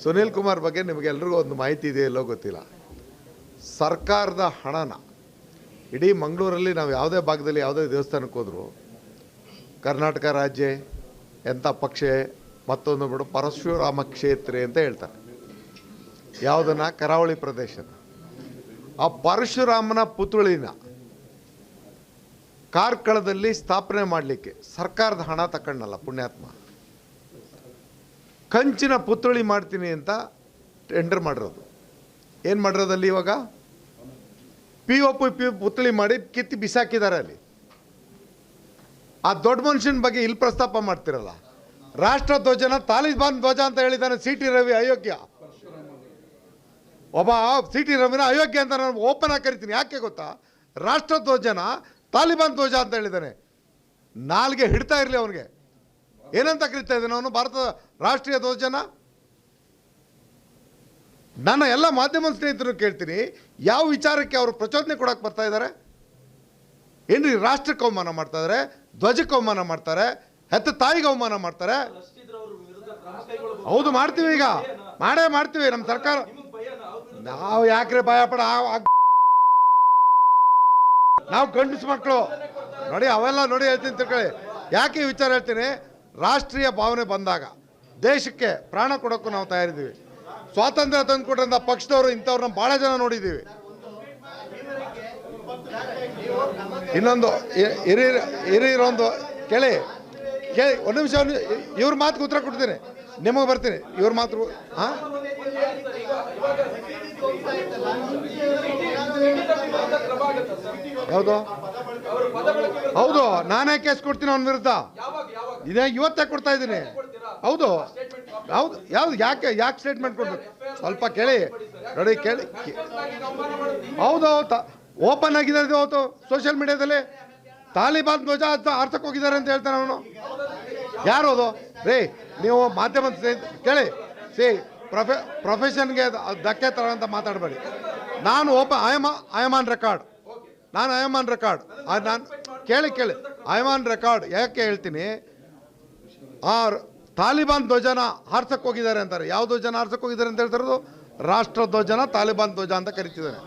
ಸುನೀಲ್ ಕುಮಾರ್ ಬಗ್ಗೆ ನಿಮಗೆಲ್ಲರಿಗೂ ಒಂದು ಮಾಹಿತಿ ಇದೆ ಎಲ್ಲೋ ಗೊತ್ತಿಲ್ಲ. ಸರ್ಕಾರದ ಹಣನ ಇಡೀ ಮಂಗಳೂರಲ್ಲಿ ನಾವು ಯಾವುದೇ ಭಾಗದಲ್ಲಿ ಯಾವುದೇ ದೇವಸ್ಥಾನಕ್ಕೆ ಹೋದರೂ ಕರ್ನಾಟಕ ರಾಜ್ಯ ಎಂಥ ಪಕ್ಷ ಮತ್ತೊಂದು ಬಿಡು ಪರಶುರಾಮ ಕ್ಷೇತ್ರ ಅಂತ ಹೇಳ್ತಾರೆ. ಯಾವುದನ್ನು ಕರಾವಳಿ ಪ್ರದೇಶನ ಆ ಪರಶುರಾಮನ ಪುತ್ಥಳಿನ ಕಾರ್ಕಳದಲ್ಲಿ ಸ್ಥಾಪನೆ ಮಾಡಲಿಕ್ಕೆ ಸರ್ಕಾರದ ಹಣ ತಗೊಂಡಲ್ಲ ಪುಣ್ಯಾತ್ಮ. ಕಂಚಿನ ಪುತ್ಥಳಿ ಮಾಡ್ತೀನಿ ಅಂತ ಟೆಂಡರ್ ಮಾಡಿರೋದು. ಏನು ಮಾಡಿರೋದಲ್ಲಿ ಇವಾಗ POP ಪುತ್ಥಳಿ ಮಾಡಿ ಕಿತ್ತಿ ಬಿಸಾಕಿದ್ದಾರೆ ಅಲ್ಲಿ. ಆ ದೊಡ್ಡ ಮನುಷ್ಯನ ಬಗ್ಗೆ ಇಲ್ಲಿ ಪ್ರಸ್ತಾಪ ಮಾಡ್ತಿರಲ್ಲ. ರಾಷ್ಟ್ರ ಧ್ವಜನ ತಾಲಿಬಾನ್ ಧ್ವಜ ಅಂತ ಹೇಳಿದ್ದಾನೆ CT ರವಿ. ಅಯೋಗ್ಯ ಒಬ್ಬ CT ರವಿನ ಅಯೋಗ್ಯ ಅಂತ ನಾನು ಓಪನ್ ಆಗಿ ಕರಿತೀನಿ. ಯಾಕೆ ಗೊತ್ತಾ? ರಾಷ್ಟ್ರ ಧ್ವಜನ ತಾಲಿಬಾನ್ ಧ್ವಜ ಅಂತ ಹೇಳಿದ್ದಾನೆ. ನಾಲ್ಗೆ ಹಿಡ್ತಾ ಇರಲಿ ಅವನಿಗೆ. ಏನಂತ ಕರಿತಾ ಇದ್ದಾನೆ ಅವನು? ಭಾರತದ ರಾಷ್ಟ್ರೀಯ ಧ್ವಜನ. ನನ್ನ ಎಲ್ಲ ಮಾಧ್ಯಮ ಸ್ನೇಹಿತರು ಕೇಳ್ತೀನಿ, ಯಾವ ವಿಚಾರಕ್ಕೆ ಅವರು ಪ್ರಚೋದನೆ ಕೊಡಕ್ಕೆ ಬರ್ತಾ ಇದ್ದಾರೆ? ಏನ್ರಿ ರಾಷ್ಟ್ರಕ್ಕೆ ಅವಮಾನ ಮಾಡ್ತಾ ಇದ್ದಾರೆ, ಧ್ವಜಕ್ಕೆ ಅವಮಾನ ಮಾಡ್ತಾರೆ, ಹೆತ್ತ ತಾಯಿಗೆ ಅವಮಾನ ಮಾಡ್ತಾರೆ. ಹೌದು, ಮಾಡ್ತೀವಿ, ಈಗ ಮಾಡೇ ಮಾಡ್ತೀವಿ. ನಮ್ಮ ಸರ್ಕಾರ ನಾವು ಯಾಕ್ರೆ ಭಯಪಡ, ನಾವು ಗಂಡಸು ಮಕ್ಕಳು ನೋಡಿ, ಅವೆಲ್ಲ ನೋಡಿ ಹೇಳ್ತೀನಿ ತಿಳ್ಕೊಳ್ಳಿ. ಯಾಕೆ ಈ ವಿಚಾರ ಹೇಳ್ತೀನಿ? ರಾಷ್ಟ್ರೀಯ ಭಾವನೆ ಬಂದಾಗ ದೇಶಕ್ಕೆ ಪ್ರಾಣ ಕೊಡೋಕ್ಕೂ ನಾವು ತಯಾರಿದ್ದೀವಿ. ಸ್ವಾತಂತ್ರ್ಯ ತಂದು ಕೊಟ್ಟಂಥ ಪಕ್ಷದವರು ಇಂಥವ್ರನ್ನ ಭಾಳ ಜನ ನೋಡಿದ್ದೀವಿ. ಇನ್ನೊಂದು ಹಿರಿಯರೊಂದು ಕೇಳಿ ಒಂದು ನಿಮಿಷ, ಇವ್ರ ಮಾತಿಗೆ ಉತ್ತರ ಕೊಡ್ತೀನಿ, ನಿಮಗೆ ಬರ್ತೀನಿ. ಇವ್ರ ಮಾತು ಹಾಂ ಯಾವುದು? ಹೌದು, ನಾನೇ ಕೇಸ್ ಕೊಡ್ತೀನಿ ಅವನ ವಿರುದ್ಧ. ಇದೇ ಇವತ್ತೇ ಕೊಡ್ತಾ ಇದ್ದೀನಿ. ಹೌದು ಹೌದು. ಯಾವ್ದು ಯಾಕೆ ಸ್ಟೇಟ್ಮೆಂಟ್ ಕೊಡ್ಬೇಕು? ಸ್ವಲ್ಪ ಕೇಳಿ ನೋಡಿ, ಕೇಳಿ. ಹೌದು, ಓಪನ್ ಆಗಿದೆ ಅವತ್ತು ಸೋಷಿಯಲ್ ಮೀಡಿಯಾದಲ್ಲಿ. ತಾಲಿಬಾನ್ ಧ್ವಜ ಆರ್ತಕ್ಕೆ ಹೋಗಿದ್ದಾರೆ ಅಂತ ಹೇಳ್ತಾನೆ ಅವನು. ಯಾರು ಅದು? ರೇ, ನೀವು ಮಾಧ್ಯಮ ಕೇಳಿ. ಪ್ರೊಫೆಷನ್ಗೆ ಧಕ್ಕೆ ತರ ಅಂತ ಮಾತಾಡಬೇಡಿ. ನಾನು ಐ ಆಮ್ ಆನ್ ರೆಕಾರ್ಡ್. ನಾನು ಕೇಳಿ ಐ ಆಮ್ ಆನ್ ರೆಕಾರ್ಡ್. ಯಾಕೆ ಹೇಳ್ತೀನಿ? ಆ ತಾಲಿಬಾನ್ ಧ್ವಜನ ಹಾರ್ಸಕ್ಕೆ ಹೋಗಿದ್ದಾರೆ ಅಂತಾರೆ. ಯಾವ ಧ್ವಜನ ಹಾರ್ಸಕ್ಕೆ ಹೋಗಿದ್ದಾರೆ ಅಂತ ಹೇಳ್ತಾರದು? ರಾಷ್ಟ್ರ ಧ್ವಜನ ತಾಲಿಬಾನ್ ಧ್ವಜ ಅಂತ ಕರಿತಿದ್ದಾರೆ.